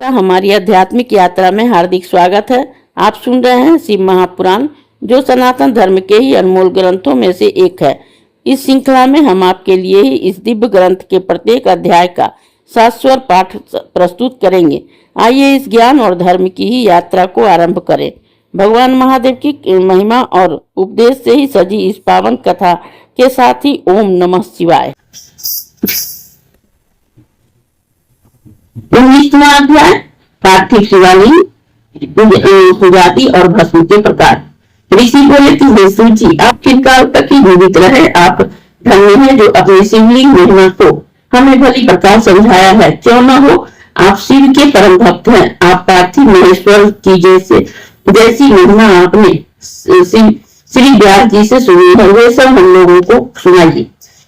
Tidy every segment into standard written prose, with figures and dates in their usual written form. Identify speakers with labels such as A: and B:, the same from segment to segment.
A: हमारी आध्यात्मिक यात्रा में हार्दिक स्वागत है। आप सुन रहे हैं शिव महापुराण, जो सनातन धर्म के ही अनमोल ग्रंथों में से एक है। इस श्रृंखला में हम आपके लिए ही इस दिव्य ग्रंथ के प्रत्येक अध्याय का शाश्वत पाठ प्रस्तुत करेंगे। आइए इस ज्ञान और धर्म की ही यात्रा को आरंभ करें। भगवान महादेव की महिमा और उपदेश से ही सजी इस पावन कथा के साथ ही ओम नमः शिवाय। 19वां अध्याय पार्थिव शिवालिंग, सुजाति और भस्म के प्रकार। ऋषि बोले कि हे शिव जी, आप चिरकाल तक ही जीवित रहे। आप धन्य हैं जो अपने शिवलिंग महिमा को हमें भली प्रकार समझाया है। क्यों न हो, आप शिव के परम भक्त हैं। आप पार्थिव महेश्वर की जैसी महिमा आपने श्री व्यास जी से सुनी है, वे सब हम लोगों को सुनाइए।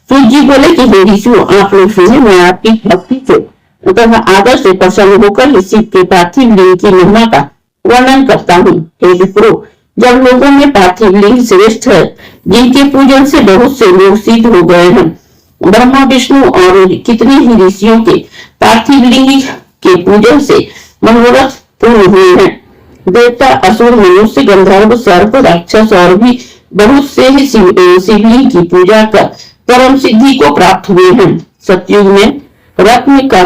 A: शिव जी बोले कि हे ऋषियों, आप लोग सुने, मैं आपकी भक्ति से तथा आदर से प्रसन्न होकर शिव के पार्थिव लिंग की महिमा का वर्णन करता हूँ। हे विप्रो, जब लोगों में पार्थिव लिंग श्रेष्ठ है, जिनके पूजन से बहुत से लोग सिद्ध हो गए हैं, ब्रह्मा विष्णु और कितने ही ऋषियों के पार्थिव लिंग के पूजन से मनोरथ पूर्ण हुए हैं। देवता, असुर, मनुष्य, गंधर्व, सर्प, राक्षस और भी बहुत से ही शिवलिंग की पूजा कर परम सिद्धि को प्राप्त हुए हैं। सतयुग में रत्न का,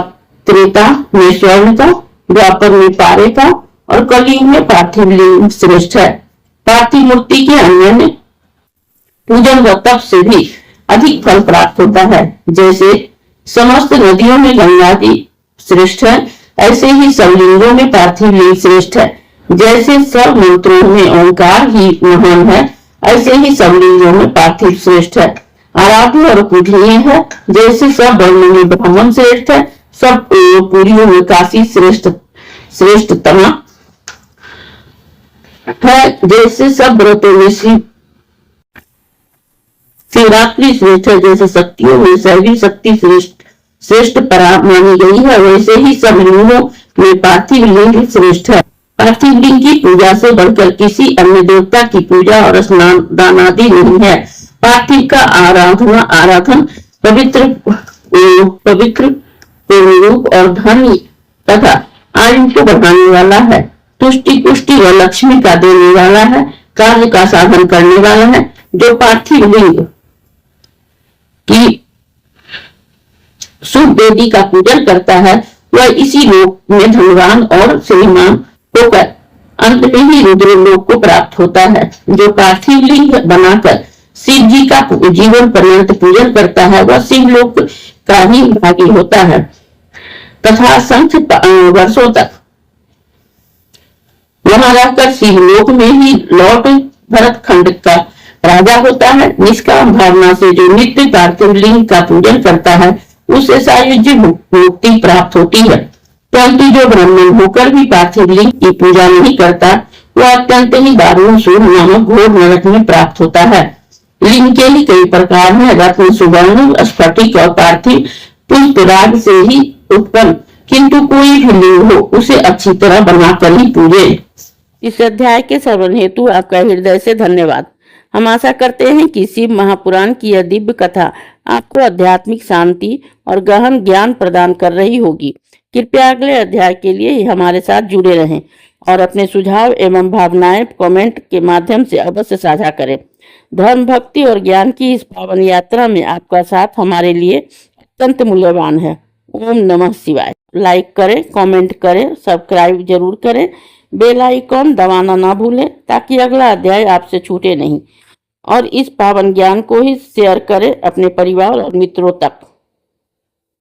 A: त्रेता में स्वर्ण का, द्वापर में पारे का और कलयुग में पार्थिव लिंग श्रेष्ठ है। पार्थिव मूर्ति के अन्य पूजन व तप से भी अधिक फल प्राप्त होता है। जैसे समस्त नदियों में गंगा जी श्रेष्ठ है, ऐसे ही सब लिंगों में पार्थिव लिंग श्रेष्ठ है। जैसे सब मंत्रों में ओंकार ही महान है, ऐसे ही सब लिंगों में पार्थिव श्रेष्ठ है, आराध्य और पूजनीय है। जैसे सब वर्णों में ब्राह्मण श्रेष्ठ है, सब पुरियों में काशी श्रेष्ठतम है। जैसे सब व्रतों में शिवरात्रि श्रेष्ठ है, जैसे शक्तियों में शैवी शक्ति श्रेष्ठ परा मानी गई है, वैसे ही सब लिंगों में पार्थिव लिंग श्रेष्ठ है। पार्थिव लिंग की पूजा से बढ़कर किसी अन्य देवता की पूजा और स्नान दान आदि नहीं है। पार्थिव का आराधन पवित्र रूप और धन तथा आयु को बढ़ाने वाला है, तुष्टि पुष्टि व लक्ष्मी का देने वाला है, कार्य का साधन करने वाला है। जो पार्थिव लिंग की शुभ देवी का पूजन करता है, वह इसी लोक में धनवान और श्रीमान होकर अंत में ही रुद्र लोक को प्राप्त होता है। जो पार्थिव लिंग बनाकर शिव जी का जीवन पर्यंत पूजन करता है, वह शिव लोक का ही भागी होता है तथा असंख्य वर्षों तक वहां रहकर शिवलोक में ही लौट भरत खंड का राजा होता है। निष्काम भावना से जो नित्य पार्थिव लिंग का पूजन करता है, उसे सायुज्य मुक्ति प्राप्त होती है। परंतु जो ब्राह्मण होकर भी पार्थिव लिंग की पूजा नहीं करता, वह अत्यंत ही दारुण सूर नामक घोर नरक में प्राप्त होता है। लिंग के ही कई प्रकार हैं। रत्न, सुवर्ण, स्फटिक और पार्थिव पुष्प राग से ही उत्पन्न, किंतु कोई भी लिंग हो, उसे अच्छी तरह बनाकर ही पूजे। इस अध्याय के श्रवण हेतु आपका हृदय से धन्यवाद। हम आशा करते हैं कि शिव महापुराण की यह दिव्य कथा आपको आध्यात्मिक शांति और गहन ज्ञान प्रदान कर रही होगी। कृपया अगले अध्याय के लिए हमारे साथ जुड़े रहें और अपने सुझाव एवं भावनाएं कमेंट के माध्यम से अवश्य साझा करें। धर्म, भक्ति और ज्ञान की इस पावन यात्रा में आपका साथ हमारे लिए अत्यंत मूल्यवान है। ओम नमः शिवाय। लाइक करें, कमेंट करें, सब्सक्राइब जरूर करें, बेल आइकॉन दबाना ना भूलें ताकि अगला अध्याय आपसे छूटे नहीं। और इस पावन ज्ञान को ही शेयर करें अपने परिवार और मित्रों तक।